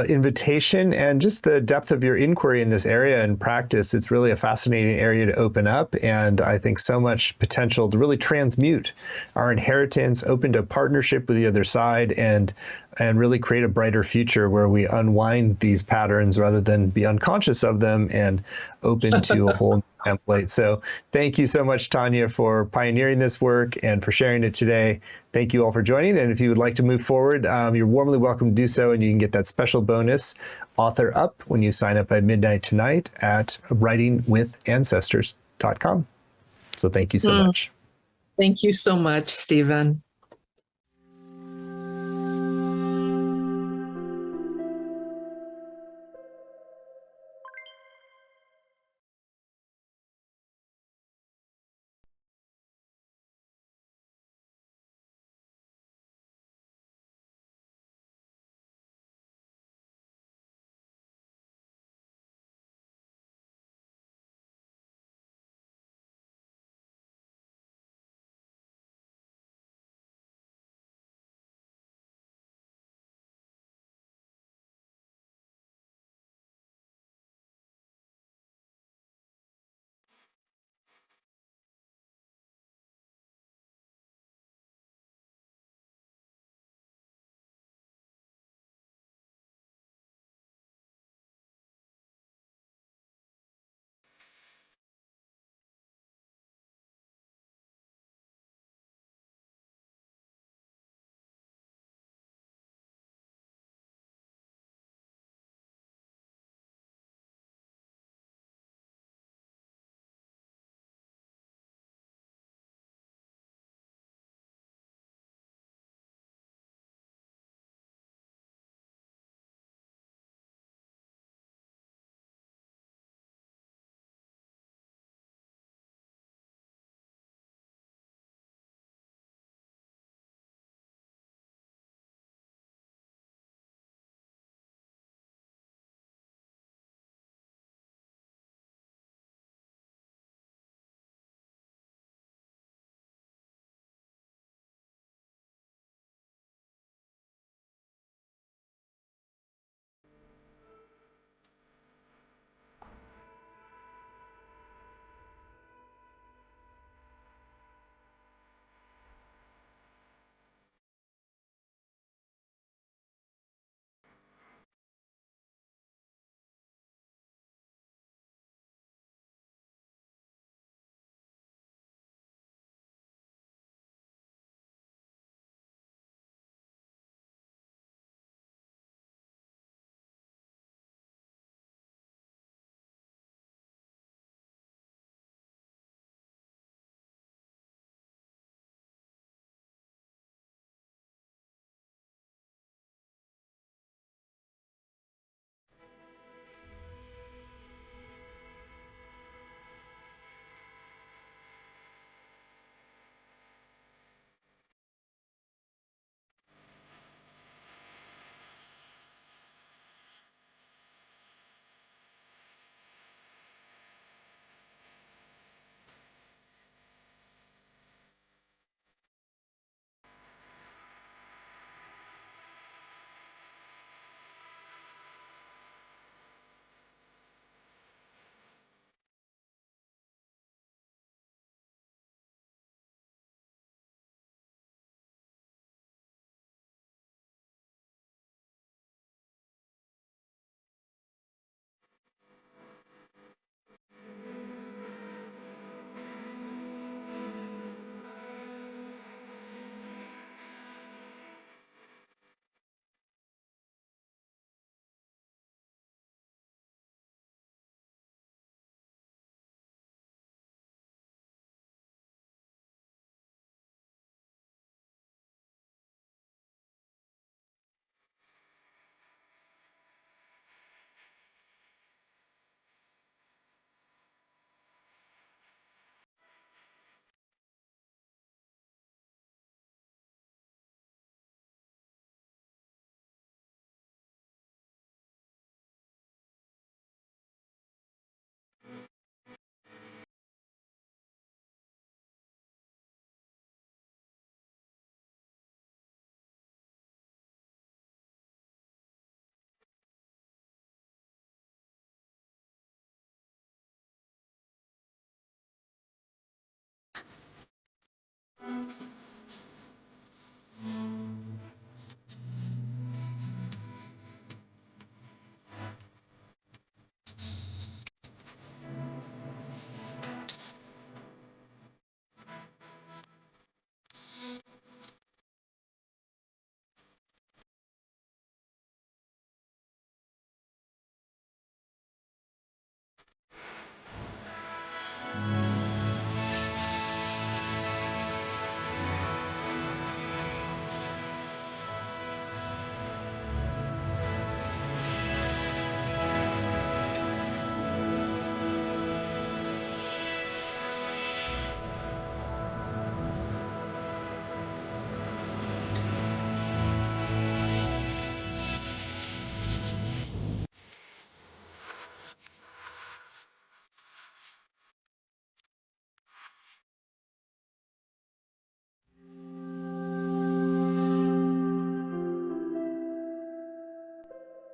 invitation, and just the depth of your inquiry in this area and practice. It's really a fascinating area to open up, and I think so much potential to really transmute our inheritance, open to partnership with the other side, and really create a brighter future where we unwind these patterns rather than be unconscious of them and open to a whole template. So thank you so much, Tanya, for pioneering this work and for sharing it today. Thank you all for joining. And if you would like to move forward, you're warmly welcome to do so. And you can get that special bonus, Author Up, when you sign up by midnight tonight at writingwithancestors.com. So thank you so much. Thank you so much, Stephen.